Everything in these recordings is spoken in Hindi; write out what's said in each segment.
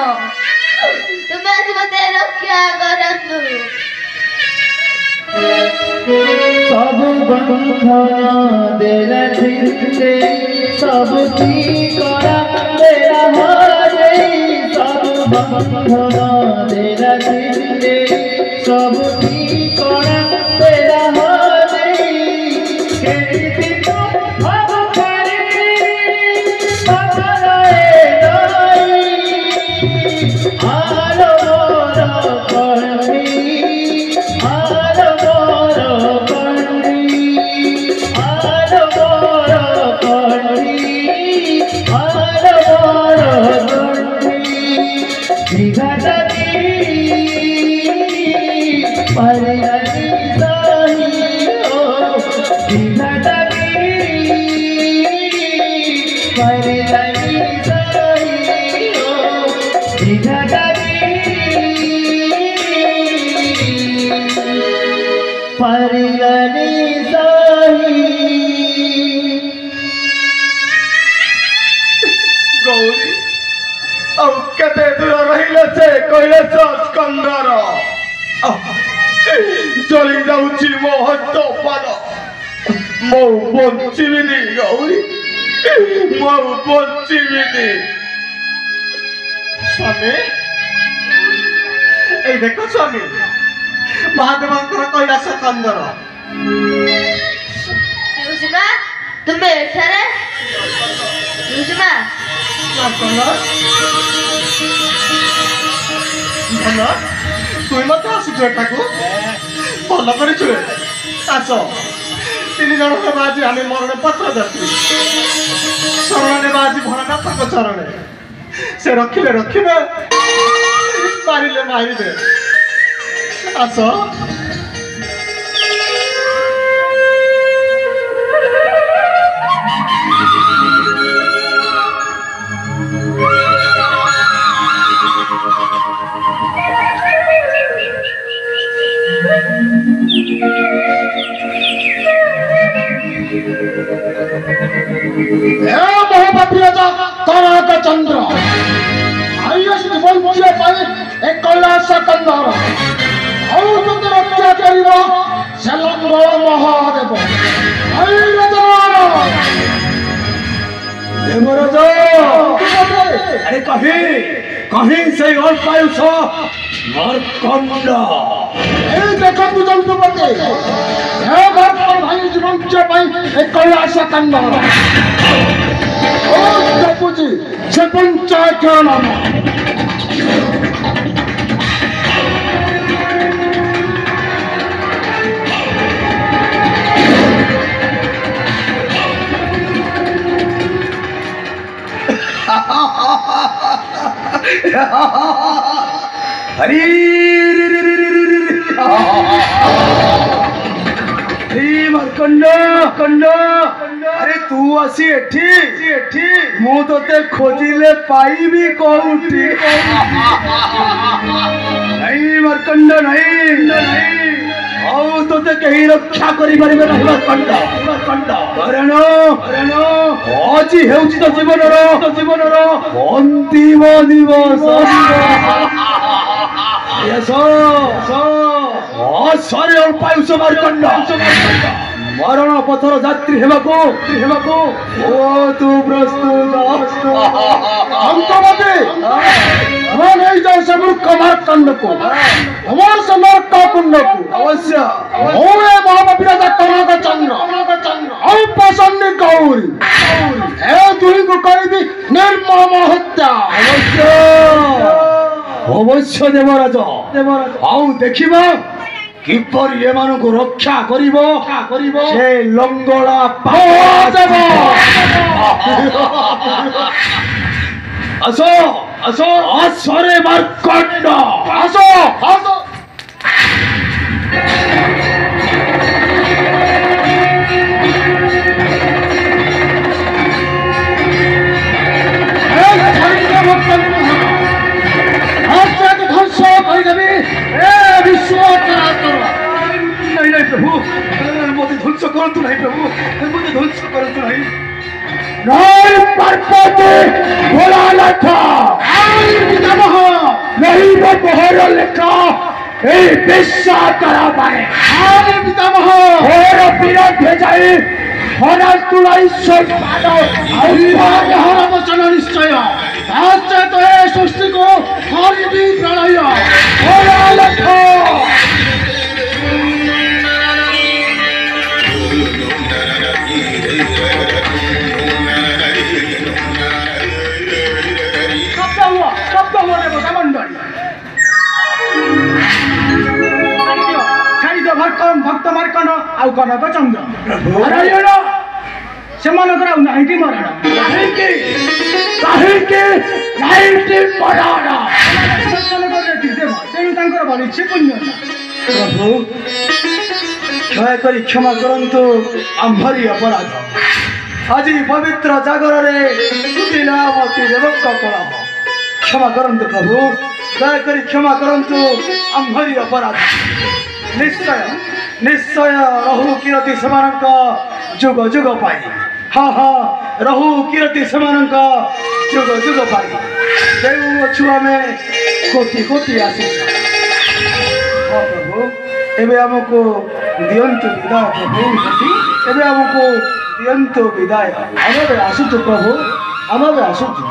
तुम्हें आज मते रक्षा करतु सब बंधन तेरा छिंदे सब की करा तेरा हारे सब बंधन तेरा छिंदे सब की करा तेरा हारे केती तो हम करे बदलाए नहीं आलो मोर करनी आलो मोर करनी आलो मोर करनी आलो मोर करनी विघटनी परिणति सही हो विघटनी परिणति सही हो विघटनी परिणति सही गौरी अब केते दूर रहिले से कैलाश स्कंदर चली जाऊची मो हस्त पाद मो बंचिबिनी गौरी मो बंचिबिनी स्वामी এই দেখো স্বামী महादेवंकर कैलाश स्कंदर युष्मा तुम एठारे युष्मा ଭଲ ତୁଇ ମତେ ଆସୁଛୁ ଏଠାକୁ ଭଲ କରିଛୁ ଆସ ତିନି ଜଣ ହେବା ଆଜି ଆମେ ମରଣ ପତ୍ର ଯାତ୍ରୀ ଶରଣ ନେବା ଆଜି ଭୋଳାନାଥଙ୍କ ଚରଣରେ ସେ ରଖିଲେ ରଖିବେ ମାରିଲେ ମାରିବେ ଆସ कनक चंद्र आयुष वंश एक कैलाश स्कंदर औषध रक्षा कर महादेव देवराज अरे कहीं कहीं से अल्पायुष मरकंड देखु जंतुपति वंश एक कैलाश स्कंदर जपुजी से पंचायत नाम हरी मरकंड कंड अरे तू आसी एठी मु तोते खोजिले पाइबी कोउठी नहीं मरकंड नहीं औ तोते कहीं रक्षा करि परिबे नहीं मरकंड कारण आजी हेउची तो जीवनर अंतिम दिवस सरे अल्पायुष मरकंड मरण पथर यात्री हेबाको ओ तू प्रस्तुत अंतमते मैं नहीं जाओ सब मरकंड को हमार समर का कुंड को अवश्य ओए महाविराज कनक चंद्र औ पसन्नी गौरी ए तुही को करिबी निर्मम हत्या अवश्य देवराज आउ देखिबा किपर एमानकु रक्षा करिबो से लंगड़ा पादेव आसो आसरे मरकंड आसो प्रभु मोदी ध्वंस करतु नहीं प्रभु मुझे ध्वंस करतु नहीं नहीं परपति भोला लठा आई नमः রহিব মোহর লেখা এই বিশ্বাসর পারে আরে পিতামহ ওর বিরুদ্ধে যাই হরাস তুলাই সৈন্য আহ্বান বচন নিশ্চয় আচ্ছা তো এ সৃষ্টিকে হরিবি প্রলয় ওরা লেখ শব্দ হওয়া দেব সামণ্ডলী ଛାଡ଼ିଦିଅ ଭକ୍ତ ମାର୍କଣ୍ଡ ଆଉ କନକ ଚନ୍ଦ୍ର ନାରାୟଣ ସେମାନଙ୍କର ଆଉ ନାହିଁଟି ମରଣ କାହିଁକି ମରଣ ତେଣୁ ତାଙ୍କର ବଳିଛି ପୁଣ୍ୟ ପ୍ରଭୁ ଦୟାକରି କ୍ଷମା କରନ୍ତୁ ଆମ୍ଭରି ଅପରାଧ ଆଜି ପବିତ୍ର ଜାଗରରେ ସୁବିନାମତି ଦେବଙ୍କ କଳହ କ୍ଷମା କରନ୍ତୁ ପ୍ରଭୁ ଦୟାକରି କ୍ଷମା କରନ୍ତୁ ଆମ୍ଭରି ଅପରାଧ ନିଶ୍ଚୟ ନିଶ୍ଚୟ ରହୁ କିରତି ସେମାନଙ୍କ ଯୁଗ ଯୁଗ ପାଇଁ ହଁ ହଁ ରହୁ କିରତି ସେମାନଙ୍କ ଯୁଗ ଯୁଗ ପାଇଁ ଯେଉଁ ଅଛୁ ଆମେ କୋଟି କୋଟି ଆସିଛୁ ହଁ ପ୍ରଭୁ ଏବେ ଆମକୁ ଦିଅନ୍ତୁ ବିଦାୟ ପ୍ରଭୁ ଏବେ ଆମକୁ ଦିଅନ୍ତୁ ବିଦାୟ ଆମେ ଏବେ ଆସୁଛୁ ପ୍ରଭୁ ଆମେ ଏବେ ଆସୁଛୁ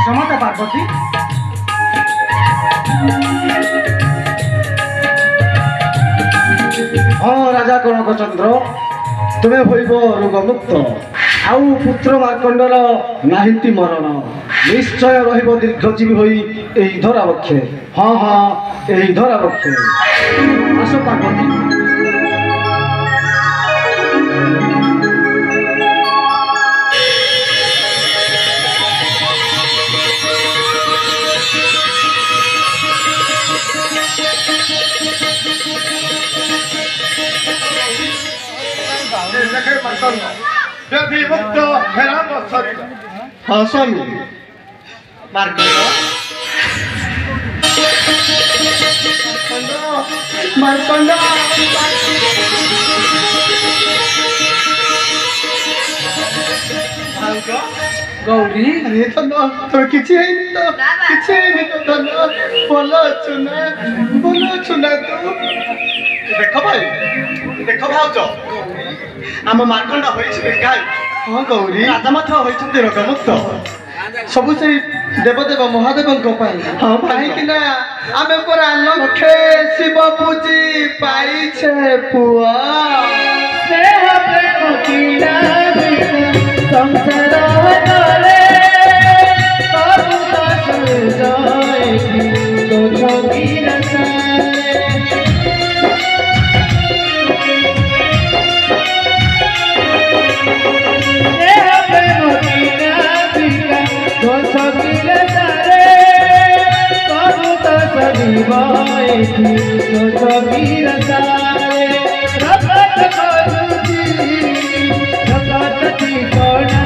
ଆସମତା ପାର୍ବତୀ ହଁ ରାଜା କନକ ଚନ୍ଦ୍ର ତୁମେ ହୋଇବ ରୋଗମୁକ୍ତ ଆଉ ପୁତ୍ର ମାର୍କଣ୍ଡର ନାହିଁଟି ମରଣ ନିଶ୍ଚୟ ରହିବ ଦୀର୍ଘଜୀବୀ ହୋଇ ଏହି ଧରା ବକ୍ଷେ ହଁ ହଁ ଏହି ଧରା ବକ୍ଷେ ଆସ ପାର୍ବତୀ मुक्त हाँ स्वामी मार्कंड मार्कंड गौरी अरे धन तो किसी है तो किसी है तो धन बोलो चुना तू देखो भाउज आम मार्कंड होइछि गाय हाँ गौरी राजा मथ होइछन्ति रोगमुक्त सबु से देवदेव महादेवଙ୍କ ପାଇଁ हाँ କାହିଁକି ନା ଆମେ ପରା ଲକ୍ଷେ ଶିବ ପୂଜି ପାଇଛେ ପୁଅ स्नेह प्रेम कीड़ा संसार तले सबु दास जाए तो छोटी रसाले स्नेह प्रेम कीड़ा तो छोटी रसाले सबु दास जाए तो छोटी रसाले रखत करुची रखत ठिकଣା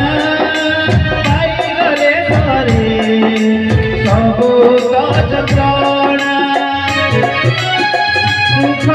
पाइगले सरे सबु गज गणा सुख